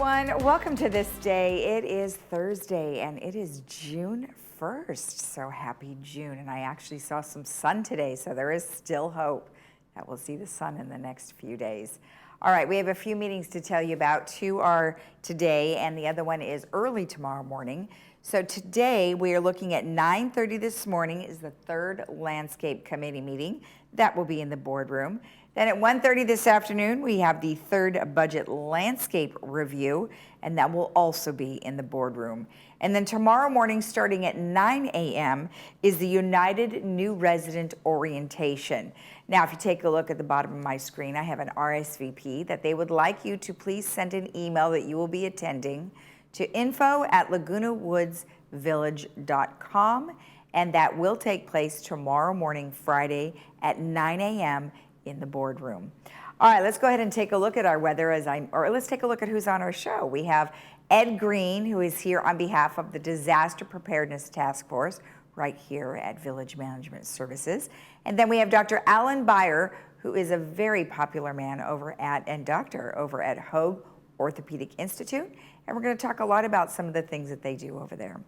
everyone. Welcome to This Day. It is Thursday and it is June 1st. So happy June. And I actually saw some sun today, so there is still hope that we'll see the sun in the next few days. All right, we have a few meetings to tell you about. Two are today and the other one is early tomorrow morning. So today we are looking at 9:30 this morning is the third landscape committee meeting. That will be in the boardroom. Then at 1:30 this afternoon, we have the third budget landscape review, and that will also be in the boardroom. And then tomorrow morning, starting at 9 a.m., is the United New Resident Orientation. Now, if you take a look at the bottom of my screen, I have an RSVP that they would like you to please send an email that you will be attending to info@lagunawoodsvillage.com, and that will take place tomorrow morning, Friday at 9 a.m. in the boardroom. All right, let's go ahead and take a look at our weather let's take a look at who's on our show. We have Ed Green, who is here on behalf of the Disaster Preparedness Task Force right here at Village Management Services. And then we have Dr. Alan Beyer, who is a very popular man doctor over at Hoag Orthopedic Institute. And we're going to talk a lot about some of the things that they do over there.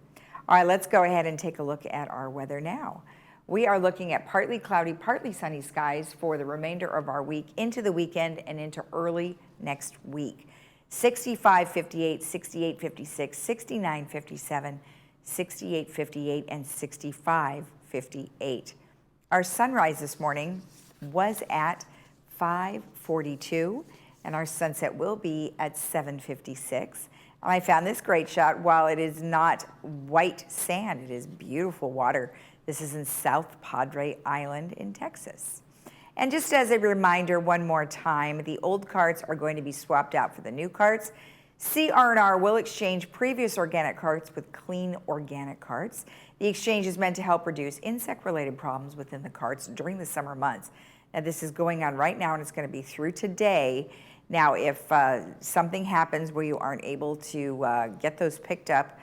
All right, let's go ahead and take a look at our weather now. We are looking at partly cloudy, partly sunny skies for the remainder of our week into the weekend and into early next week. 65, 58, 68, 56, 69, 57, 68, 58, and 65, 58. Our sunrise this morning was at 5:42, and our sunset will be at 7:56. And I found this great shot. While it is not white sand, it is beautiful water. This is in South Padre Island in Texas. And just as a reminder one more time, the old carts are going to be swapped out for the new carts. CR&R will exchange previous organic carts with clean organic carts. The exchange is meant to help reduce insect-related problems within the carts during the summer months. Now this is going on right now and it's going to be through today. Now if something happens where you aren't able to get those picked up,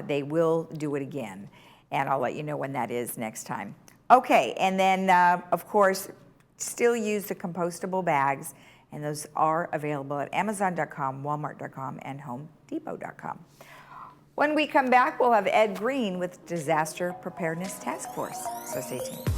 they will do it again. And I'll let you know when that is next time. Okay, and then of course, still use the compostable bags, and those are available at Amazon.com, Walmart.com, and HomeDepot.com. When we come back, we'll have Ed Green with Disaster Preparedness Task Force, so stay tuned.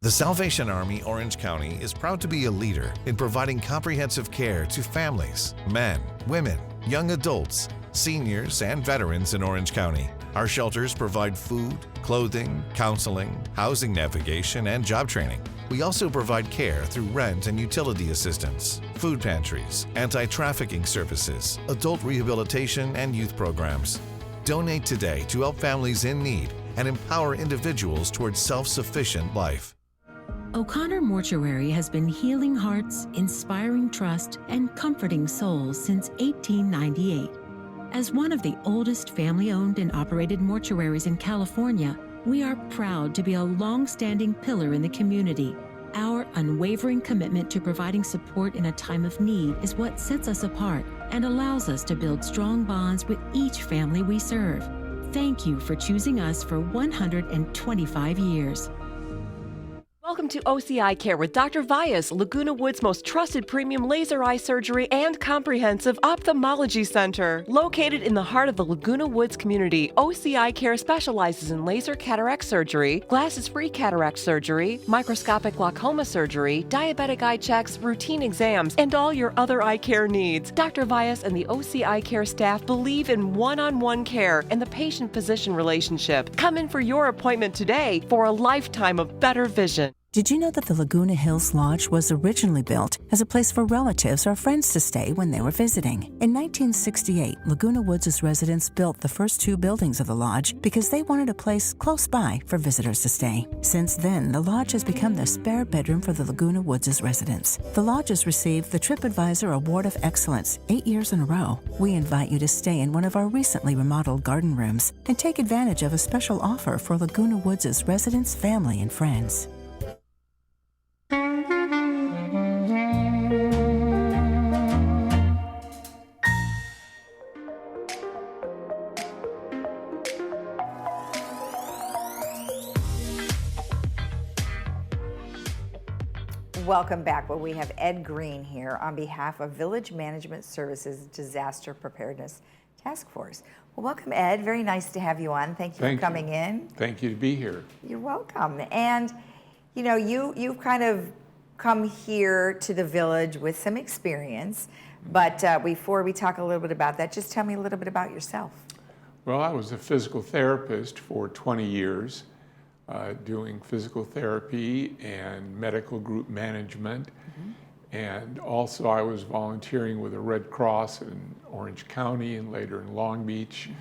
The Salvation Army Orange County is proud to be a leader in providing comprehensive care to families, men, women, young adults, seniors, and veterans in Orange County. Our shelters provide food, clothing, counseling, housing navigation, and job training. We also provide care through rent and utility assistance, food pantries, anti-trafficking services, adult rehabilitation, and youth programs. Donate today to help families in need and empower individuals towards self-sufficient life. O'Connor Mortuary has been healing hearts, inspiring trust, and comforting souls since 1898. As one of the oldest family-owned and operated mortuaries in California, we are proud to be a long-standing pillar in the community. Our unwavering commitment to providing support in a time of need is what sets us apart and allows us to build strong bonds with each family we serve. Thank you for choosing us for 125 years. Welcome to OCI Care with Dr. Vyas, Laguna Woods' most trusted premium laser eye surgery and comprehensive ophthalmology center. Located in the heart of the Laguna Woods community, OCI Care specializes in laser cataract surgery, glasses-free cataract surgery, microscopic glaucoma surgery, diabetic eye checks, routine exams, and all your other eye care needs. Dr. Vyas and the OCI Care staff believe in one-on-one care and the patient-physician relationship. Come in for your appointment today for a lifetime of better vision. Did you know that the Laguna Hills Lodge was originally built as a place for relatives or friends to stay when they were visiting? In 1968, Laguna Woods' residents built the first two buildings of the lodge because they wanted a place close by for visitors to stay. Since then, the lodge has become the spare bedroom for the Laguna Woods' residents. The lodge has received the TripAdvisor Award of Excellence 8 years in a row. We invite you to stay in one of our recently remodeled garden rooms and take advantage of a special offer for Laguna Woods' residents, family, and friends. Welcome back. Well, we have Ed Green here on behalf of Village Management Services Disaster Preparedness Task Force. Well, welcome, Ed. Very nice to have you on. Thank you for coming in. Thank you to be here. You're welcome. And you know, you've kind of come here to the village with some experience, but before we talk a little bit about that, just tell me a little bit about yourself. Well, I was a physical therapist for 20 years, doing physical therapy and medical group management. And also I was volunteering with the Red Cross in Orange County and later in Long Beach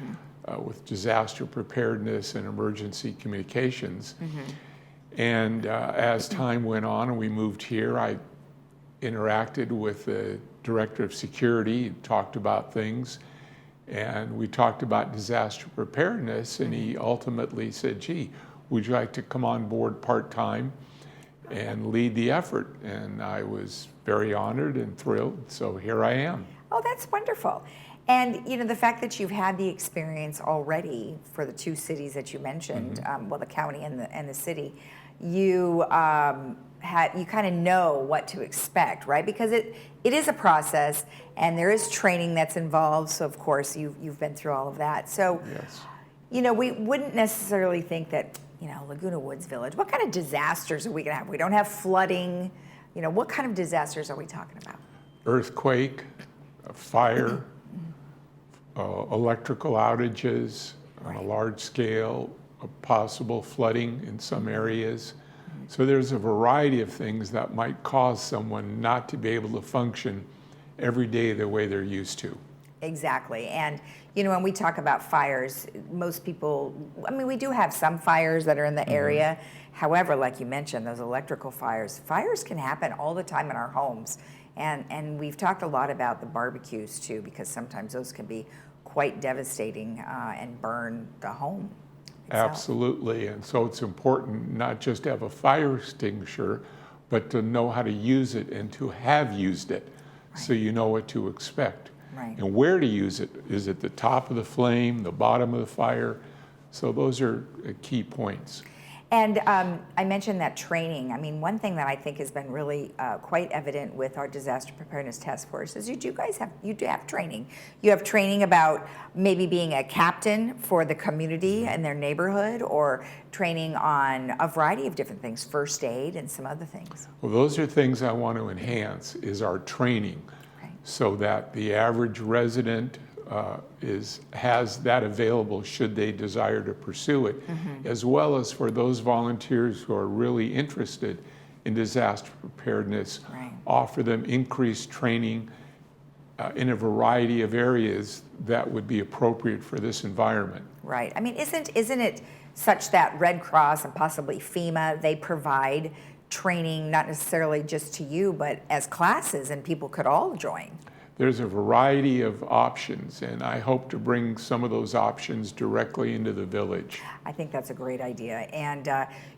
with disaster preparedness and emergency communications. And as time went on and we moved here, I interacted with the director of security, talked about things, and we talked about disaster preparedness, and he ultimately said, gee, would you like to come on board part-time and lead the effort? And I was very honored and thrilled, so here I am. Oh, that's wonderful. And you know, the fact that you've had the experience already for the two cities that you mentioned, well, the county and the city, you you kind of know what to expect, right? Because it is a process, and there is training that's involved. So of course you've been through all of that. So Yes. you know, we wouldn't necessarily think that, you know, Laguna Woods Village, what kind of disasters are we gonna have? We don't have flooding. You know, what kind of disasters are we talking about? Earthquake, fire, electrical outages on a large scale, possible flooding in some areas. So there's a variety of things that might cause someone not to be able to function every day the way they're used to. Exactly. And, you know, when we talk about fires, most people, I mean, we do have some fires that are in the area. However, like you mentioned, those electrical fires can happen all the time in our homes. And we've talked a lot about the barbecues too, because sometimes those can be quite devastating and burn the home itself. Absolutely. And so it's important not just to have a fire extinguisher, but to know how to use it and to have used it, so you know what to expect. Right. And where to use it. Is it the top of the flame, the bottom of the fire? So those are key points. And I mentioned that training. I mean, one thing that I think has been really quite evident with our disaster preparedness task force is you do have training. You have training about maybe being a captain for the community and their neighborhood, or training on a variety of different things, first aid and some other things. Well, those are things I want to enhance, is our training, so that the average resident has that available should they desire to pursue it, as well as for those volunteers who are really interested in disaster preparedness, offer them increased training in a variety of areas that would be appropriate for this environment. Right. I mean, isn't it such that Red Cross and possibly FEMA, they provide training not necessarily just to you, but as classes, and people could all join? There's a variety of options, and I hope to bring some of those options directly into the village. I think that's a great idea. And,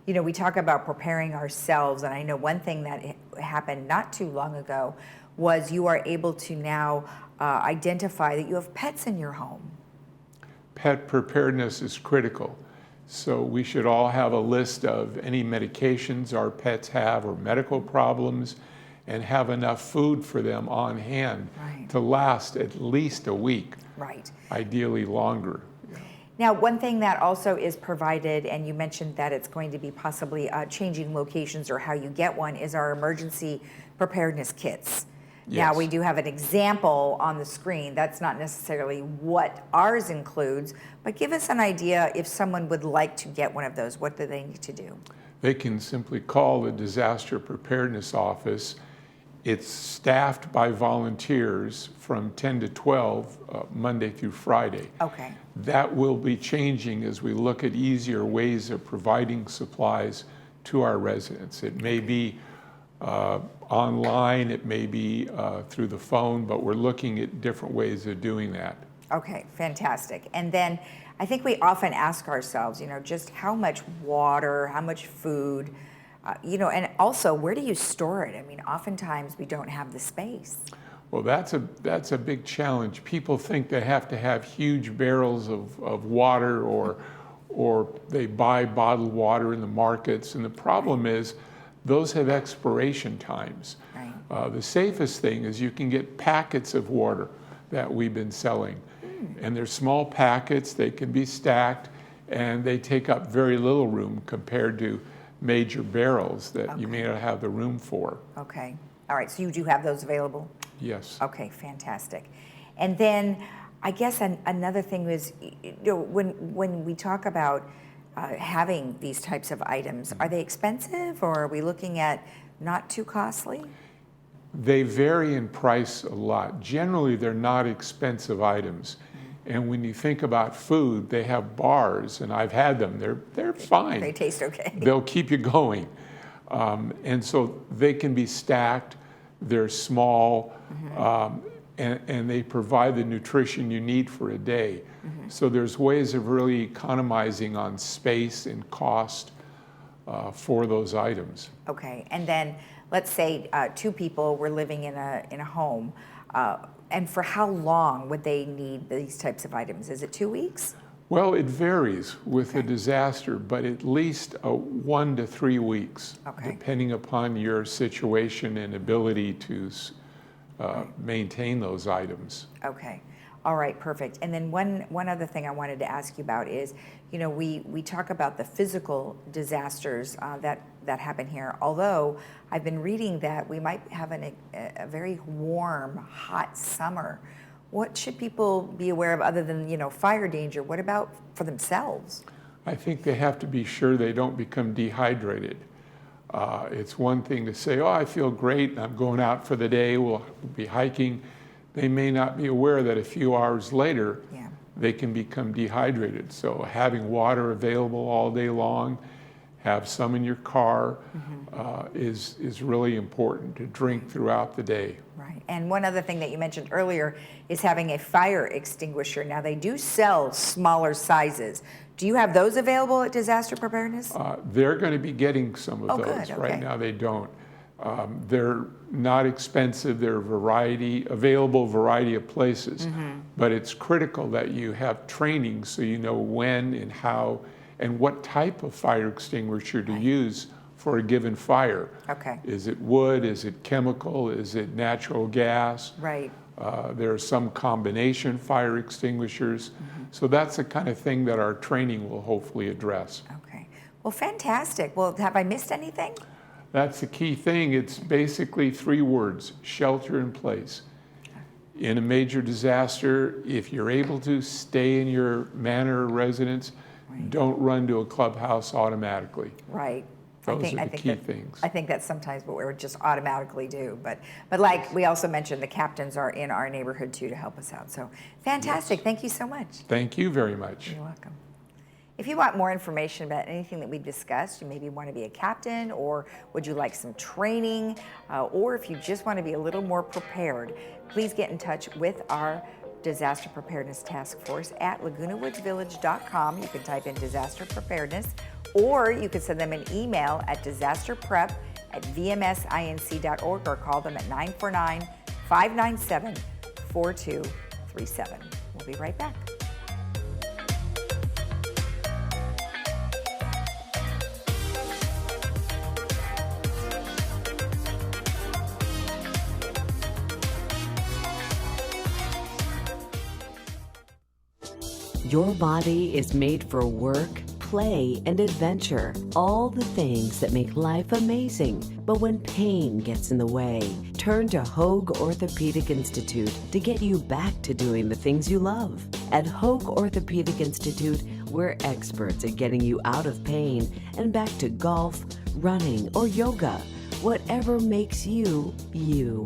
you know, we talk about preparing ourselves, and I know one thing that happened not too long ago was you are able to now identify that you have pets in your home. Pet preparedness is critical. So we should all have a list of any medications our pets have or medical problems, and have enough food for them on hand to last at least a week, ideally longer. Now, one thing that also is provided, and you mentioned that it's going to be possibly changing locations or how you get one, is our emergency preparedness kits. Now, we do have an example on the screen. That's not necessarily what ours includes, but give us an idea if someone would like to get one of those, what do they need to do? They can simply call the disaster preparedness office. It's staffed by volunteers from 10 to 12, Monday through Friday. Okay. That will be changing as we look at easier ways of providing supplies to our residents. It may be online, it may be through the phone, but we're looking at different ways of doing that. Okay, fantastic. And then I think we often ask ourselves, you know, just how much water, how much food, you know, and also where do you store it? I mean, oftentimes we don't have the space. Well, that's a big challenge. People think they have to have huge barrels of water, or they buy bottled water in the markets, and the problem is those have expiration times. Right. The safest thing is you can get packets of water that we've been selling. And they're small packets, they can be stacked, and they take up very little room compared to major barrels that you may not have the room for. Okay. All right, so you do have those available? Yes. Okay, fantastic. And then I guess another thing is, you know, when we talk about having these types of items, are they expensive, or are we looking at not too costly? They vary in price a lot. Generally, they're not expensive items. And when you think about food, they have bars, and I've had them. They're fine. They taste okay. They'll keep you going. And so they can be stacked. They're small, and they provide the nutrition you need for a day. So there's ways of really economizing on space and cost for those items. Okay, and then let's say two people were living in a home, and for how long would they need these types of items? Is it 2 weeks? Well, it varies with a disaster, but at least 1 to 3 weeks, depending upon your situation and ability to maintain those items. Okay. All right, perfect. And then one other thing I wanted to ask you about is, you know, we talk about the physical disasters that happen here, although I've been reading that we might have a very warm, hot summer. What should people be aware of other than, you know, fire danger? What about for themselves? I think they have to be sure they don't become dehydrated. It's one thing to say, oh, I feel great, I'm going out for the day, we'll be hiking. They may not be aware that a few hours later, they can become dehydrated. So having water available all day long, have some in your car, is really important to drink throughout the day. Right. And one other thing that you mentioned earlier is having a fire extinguisher. Now, they do sell smaller sizes. Do you have those available at Disaster Preparedness? They're going to be getting some of those. Good. Right Okay. now they don't. They're not expensive. They're available variety of places. But it's critical that you have training so you know when and how and what type of fire extinguisher to use for a given fire. Okay. Is it wood? Is it chemical? Is it natural gas? Right. There are some combination fire extinguishers. So that's the kind of thing that our training will hopefully address. Okay. Well, fantastic. Well, have I missed anything? That's the key thing. It's basically 3 words: shelter in place. In a major disaster, if you're able to, stay in your manor or residence. Don't run to a clubhouse automatically. Right. Those are the key things. I think that's sometimes what we just automatically do. But like we also mentioned, the captains are in our neighborhood too to help us out. So fantastic. Yes. Thank you so much. Thank you very much. You're welcome. If you want more information about anything that we discussed, you maybe want to be a captain, or would you like some training, or if you just want to be a little more prepared, please get in touch with our Disaster Preparedness Task Force at lagunawoodsvillage.com. You can type in disaster preparedness, or you can send them an email at disasterprep@vmsinc.org, or call them at 949-597-4237. We'll be right back. Your body is made for work, play, and adventure. All the things that make life amazing. But when pain gets in the way, turn to Hoag Orthopedic Institute to get you back to doing the things you love. At Hoag Orthopedic Institute, we're experts at getting you out of pain and back to golf, running, or yoga. Whatever makes you, you.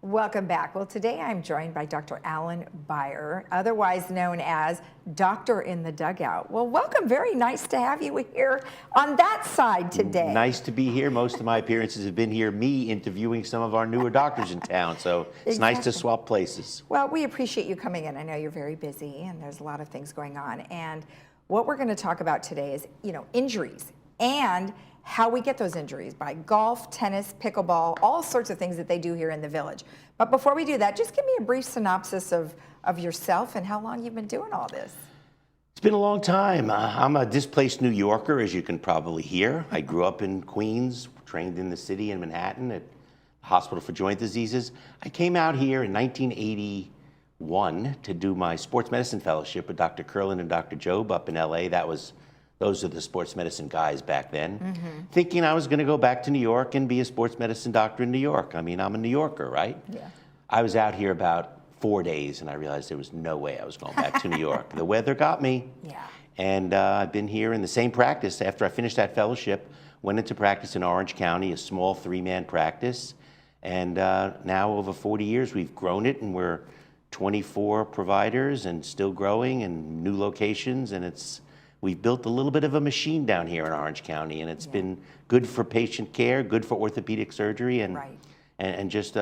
Welcome back. Well, today I'm joined by Dr. Alan Beyer, otherwise known as Doctor in the Dugout. Well, welcome. Very nice to have you here on that side today. Nice to be here. Most of my appearances have been here, me interviewing some of our newer doctors in town, so it's nice to swap places. Well, we appreciate you coming in. I know you're very busy and there's a lot of things going on. And what we're going to talk about today is, you know, injuries and how we get those injuries by golf, tennis, pickleball, all sorts of things that they do here in the village. But before we do that, just give me a brief synopsis of yourself and how long you've been doing all this. It's been a long time. I'm a displaced New Yorker, as you can probably hear. I grew up in Queens, trained in the city in Manhattan at the Hospital for Joint Diseases. I came out here in 1981 to do my sports medicine fellowship with Dr. Curlin and Dr. Jobe up in LA. Those are the sports medicine guys back then, thinking I was going to go back to New York and be a sports medicine doctor in New York. I mean, I'm a New Yorker, right? Yeah. I was out here about 4 days, and I realized there was no way I was going back to New York. The weather got me. Yeah. And I've been here in the same practice. After I finished that fellowship, went into practice in Orange County, a small 3-man practice. And now over 40 years, we've grown it, and we're 24 providers and still growing and new locations. And we've built a little bit of a machine down here in Orange County, and it's been good for patient care, good for orthopedic surgery, and just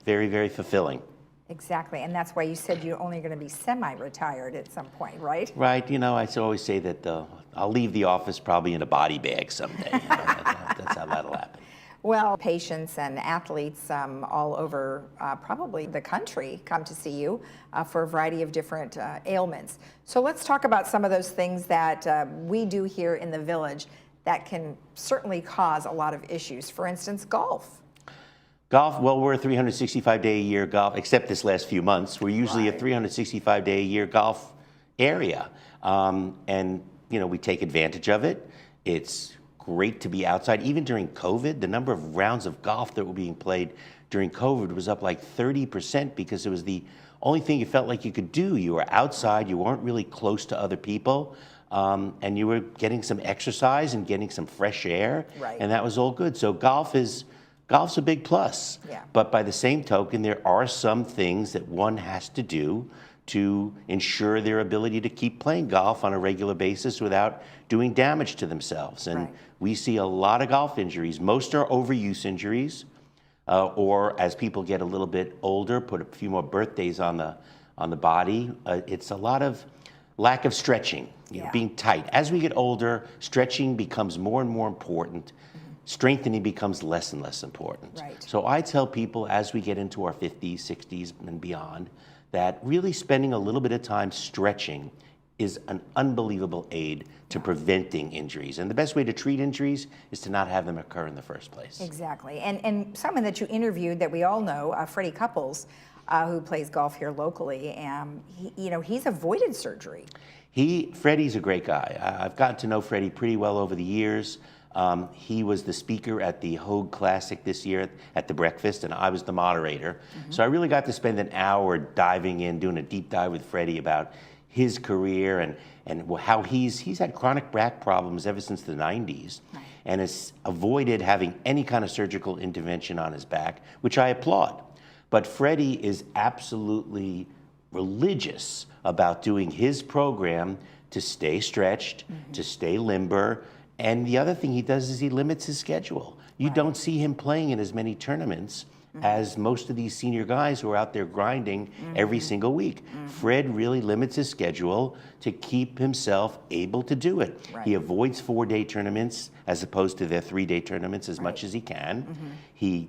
very, very fulfilling. Exactly, and that's why you said you're only going to be semi-retired at some point, right? Right. You know, I always say that I'll leave the office probably in a body bag someday. You know, that's how that'll happen. Well, patients and athletes all over probably the country come to see you for a variety of different ailments. So let's talk about some of those things that we do here in the village that can certainly cause a lot of issues. For instance, golf. Golf, well, we're a 365-day-a-year golf, except this last few months. We're usually a 365-day-a-year golf area. And, you know, we take advantage of it. It's great to be outside. Even during COVID, the number of rounds of golf that were being played during COVID was up like 30% because it was the only thing you felt like you could do. You were outside, you weren't really close to other people, and you were getting some exercise and getting some fresh air, and that was all good. So golf's a big plus. Yeah. But by the same token, there are some things that one has to do to ensure their ability to keep playing golf on a regular basis without doing damage to themselves. And we see a lot of golf injuries. Most are overuse injuries, or as people get a little bit older, put a few more birthdays on the body. It's a lot of lack of stretching, you know, being tight. As we get older, stretching becomes more and more important. Strengthening becomes less and less important. So I tell people as we get into our 50s, 60s, and beyond, that really spending a little bit of time stretching is an unbelievable aid to preventing injuries. And the best way to treat injuries is to not have them occur in the first place. Exactly. And someone that you interviewed that we all know, Freddie Couples, who plays golf here locally, he's avoided surgery. Freddie's a great guy. I've gotten to know Freddie pretty well over the years. He was the speaker at the Hogue Classic this year at the breakfast, and I was the moderator. So I really got to spend an hour diving in, doing a deep dive with Freddie about his career and how he's had chronic back problems ever since the 90s and has avoided having any kind of surgical intervention on his back, which I applaud. But Freddie is absolutely religious about doing his program to stay stretched, to stay limber. And the other thing he does is he limits his schedule. You don't see him playing in as many tournaments as most of these senior guys who are out there grinding every single week. Fred really limits his schedule to keep himself able to do it. He avoids 4-day tournaments as opposed to their 3-day tournaments as much as he can. He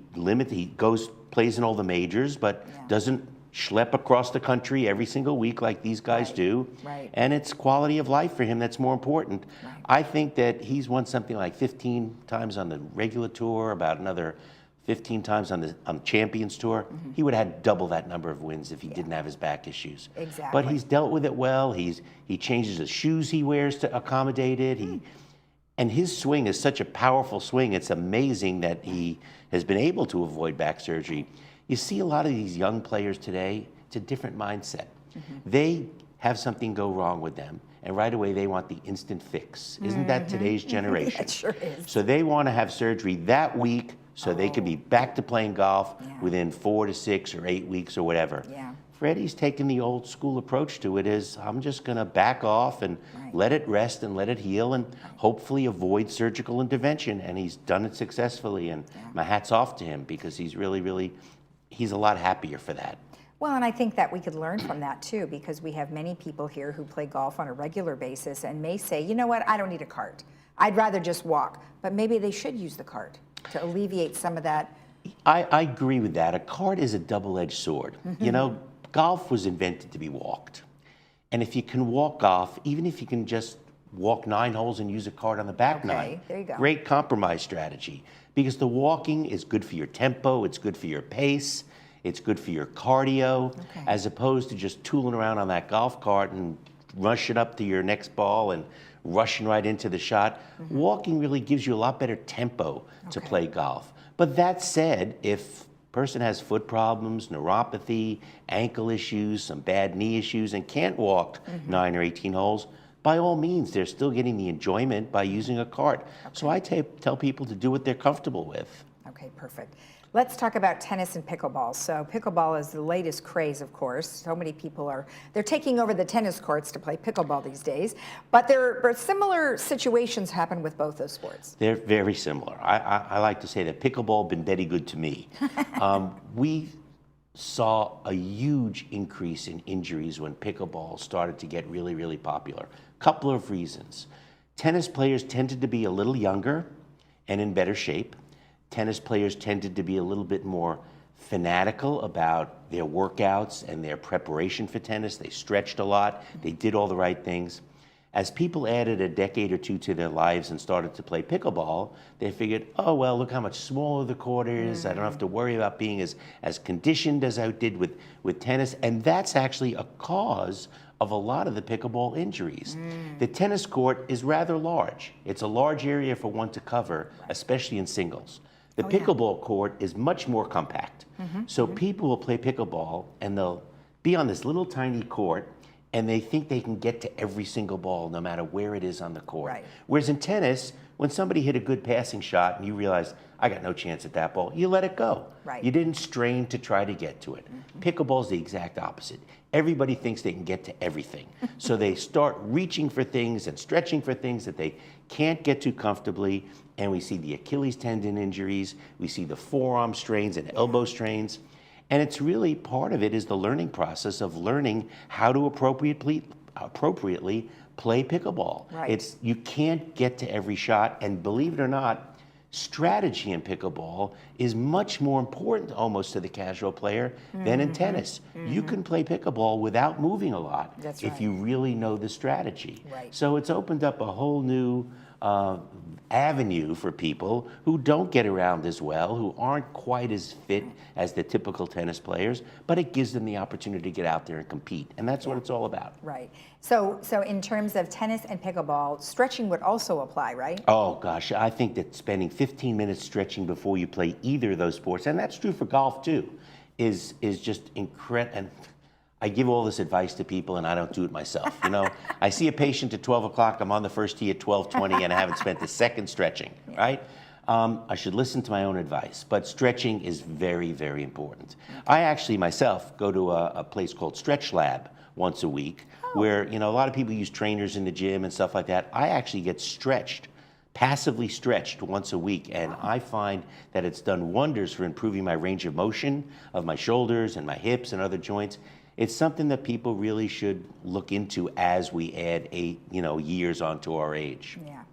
plays in all the majors, but doesn't schlep across the country every single week like these guys do. And it's quality of life for him that's more important. I think that he's won something like 15 times on the regular tour, about another 15 times on the Champions Tour. He would have had double that number of wins if he didn't have his back issues. But he's dealt with it well. He changes the shoes he wears to accommodate it. And his swing is such a powerful swing. It's amazing that he has been able to avoid back surgery. You see a lot of these young players today, it's a different mindset. They have something go wrong with them, and right away they want the instant fix. Isn't that today's generation? It sure is. So they want to have surgery that week so they can be back to playing golf within 4 to 6 or 8 weeks or whatever. Freddie's taken the old school approach to it is, I'm just going to back off and let it rest and let it heal and hopefully avoid surgical intervention. And he's done it successfully, and my hat's off to him because he's really, he's a lot happier for that. Well, and I think that we could learn from that too, because we have many people here who play golf on a regular basis and may say, you know what, I don't need a cart. I'd rather just walk, but maybe they should use the cart to alleviate some of that. I agree with that. A cart is a double-edged sword. You know, golf was invented to be walked. And if you can walk golf, even if you can just walk 9 holes and use a cart on the back Okay, 9, there you go. great compromise strategy. Because the walking is good for your tempo, it's good for your pace, it's good for your cardio, as opposed to just tooling around on that golf cart and rushing up to your next ball and rushing right into the shot. Walking really gives you a lot better tempo to play golf. But that said, if a person has foot problems, neuropathy, ankle issues, some bad knee issues, and can't walk 9 or 18 holes, by all means, they're still getting the enjoyment by using a cart. So I tell people to do what they're comfortable with. Okay, perfect. Let's talk about tennis and pickleball. So pickleball is the latest craze, of course. So many people they're taking over the tennis courts to play pickleball these days. But there are similar situations happen with both those sports. They're very similar. I like to say that pickleball been very good to me. We saw a huge increase in injuries when pickleball started to get really, really popular. Couple of reasons. Tennis players tended to be a little younger and in better shape. Tennis players tended to be a little bit more fanatical about their workouts and their preparation for tennis. They stretched a lot. They did all the right things. As people added a decade or two to their lives and started to play pickleball, they figured, oh, well, look how much smaller the court is. I don't have to worry about being as conditioned as I did with tennis. And that's actually a cause of a lot of the pickleball injuries. The tennis court is rather large. It's a large area for one to cover, especially in singles. The pickleball court is much more compact. So people will play pickleball and they'll be on this little tiny court and they think they can get to every single ball no matter where it is on the court. Right. Whereas in tennis, when somebody hit a good passing shot and you realize, I got no chance at that ball, you let it go. Right. You didn't strain to try to get to it. Pickleball's the exact opposite. Everybody thinks they can get to everything. So they start reaching for things and stretching for things that they can't get to comfortably. And we see the Achilles tendon injuries, we see the forearm strains and elbow strains. And it's really part of it is the learning process of learning how to appropriately play pickleball. Right. You can't get to every shot, and believe it or not, strategy in pickleball is much more important almost to the casual player than in tennis. You can play pickleball without moving a lot if you really know the strategy. Right. So it's opened up a whole new avenue for people who don't get around as well, who aren't quite as fit as the typical tennis players, but it gives them the opportunity to get out there and compete. And that's what it's all about. Right. So in terms of tennis and pickleball, stretching would also apply, right? Oh gosh, I think that spending 15 minutes stretching before you play either of those sports, and that's true for golf too, is just incredible. And I give all this advice to people and I don't do it myself. You know, I see a patient at 12 o'clock, I'm on the first tee at 12:20 and I haven't spent a second stretching, right? I should listen to my own advice, but stretching is very, very important. I actually myself go to a place called Stretch Lab once a week where, you know, a lot of people use trainers in the gym and stuff like that. I actually get stretched, passively stretched once a week, and I find that it's done wonders for improving my range of motion of my shoulders and my hips and other joints. It's something that people really should look into as we add years onto our age. Yeah.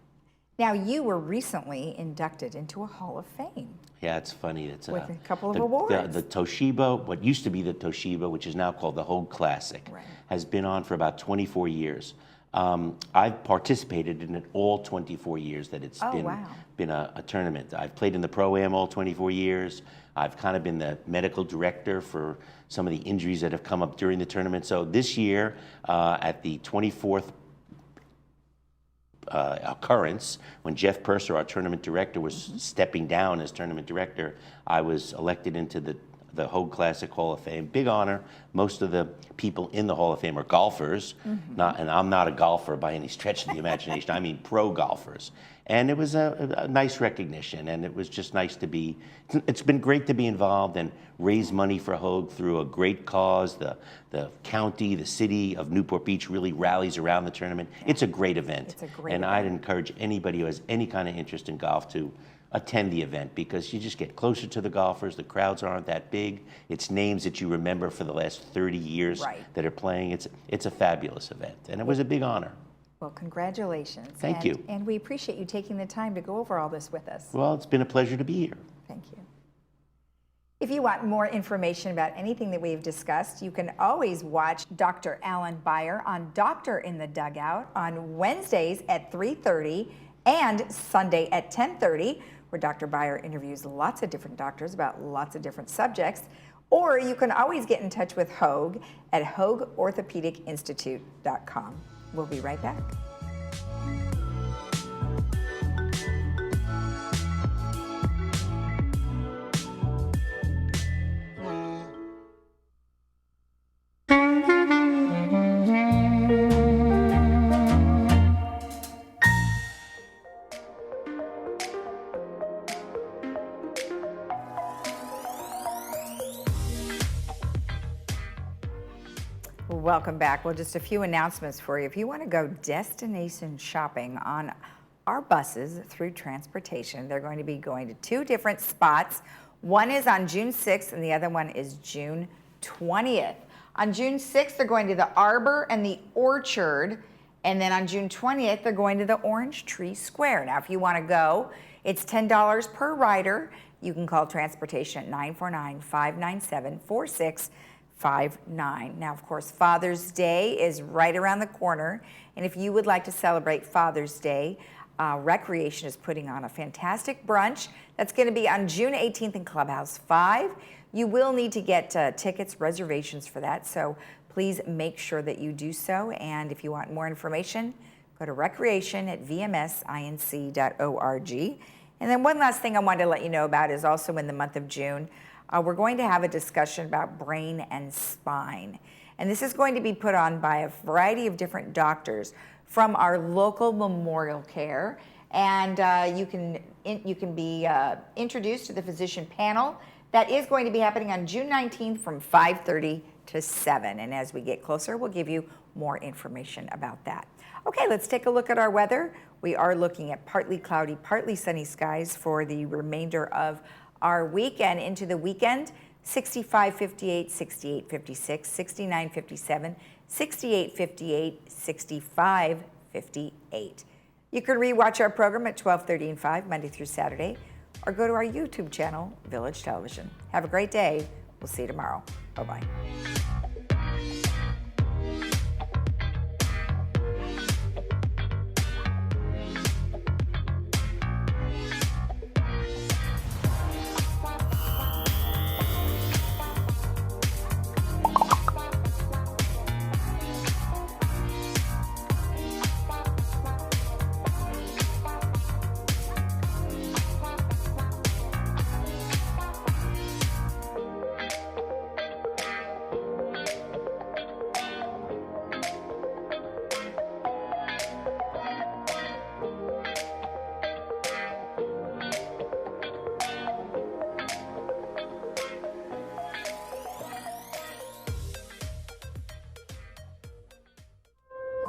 Now, you were recently inducted into a Hall of Fame. Yeah, it's funny. It's with a couple of awards. The Toshiba, what used to be the Toshiba, which is now called the Hogue Classic, has been on for about 24 years. I've participated in it all 24 years that it's been a tournament. I've played in the Pro-Am all 24 years. I've kind of been the medical director for some of the injuries that have come up during the tournament. So this year, at the 24th occurrence, when Jeff Purser, our tournament director, was stepping down as tournament director, I was elected into the Hogue Classic Hall of Fame. Big honor. Most of the people in the Hall of Fame are golfers, and I'm not a golfer by any stretch of the imagination. I mean pro golfers. And it was a nice recognition, and it was just nice to be, it's been great to be involved and raise money for Hogue through a great cause. The county, the city of Newport Beach really rallies around the tournament. It's a great event. It's a great and event. I'd encourage anybody who has any kind of interest in golf to attend the event, because you just get closer to the golfers. The crowds aren't that big. It's names that you remember for the last 30 years that are playing. It's a fabulous event, and it was a big honor. Well, congratulations. Thank you. And we appreciate you taking the time to go over all this with us. Well, it's been a pleasure to be here. Thank you. If you want more information about anything that we've discussed, you can always watch Dr. Alan Beyer on Doctor in the Dugout on Wednesdays at 3:30 and Sunday at 10:30, where Dr. Beyer interviews lots of different doctors about lots of different subjects. Or you can always get in touch with Hoag at hoagorthopedicinstitute.com. We'll be right back. Welcome back. Well, just a few announcements for you. If you want to go destination shopping on our buses through transportation, they're going to be going to two different spots. One is on June 6th and the other one is June 20th. On June 6th, they're going to the Arbor and the Orchard. And then on June 20th, they're going to the Orange Tree Square. Now, if you want to go, it's $10 per rider. You can call transportation at 949-597-4659. Now, of course, Father's Day is right around the corner. And if you would like to celebrate Father's Day, Recreation is putting on a fantastic brunch. That's going to be on June 18th in Clubhouse 5. You will need to get tickets, reservations for that. So please make sure that you do so. And if you want more information, go to recreation at vmsinc.org. And then one last thing I wanted to let you know about is also in the month of June, we're going to have a discussion about brain and spine. And this is going to be put on by a variety of different doctors from our local memorial care. And you can be introduced to the physician panel. That is going to be happening on June 19th from 5:30 to 7. And as we get closer, we'll give you more information about that. Okay, let's take a look at our weather. We are looking at partly cloudy, partly sunny skies for the remainder of our weekend into the weekend. 65, 58, 68, 56, 69, 57, 68, 58, 65, 58. You can rewatch our program at 12:30 and 5, Monday through Saturday, or go to our YouTube channel, Village Television. Have a great day. We'll see you tomorrow. Bye-bye.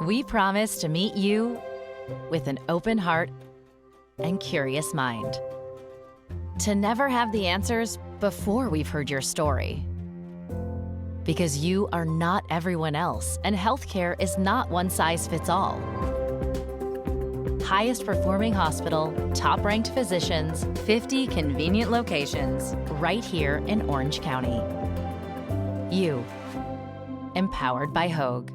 We promise to meet you with an open heart and curious mind. To never have the answers before we've heard your story. Because you are not everyone else, and healthcare is not one size fits all. Highest performing hospital, top ranked physicians, 50 convenient locations, right here in Orange County. You, empowered by Hoag.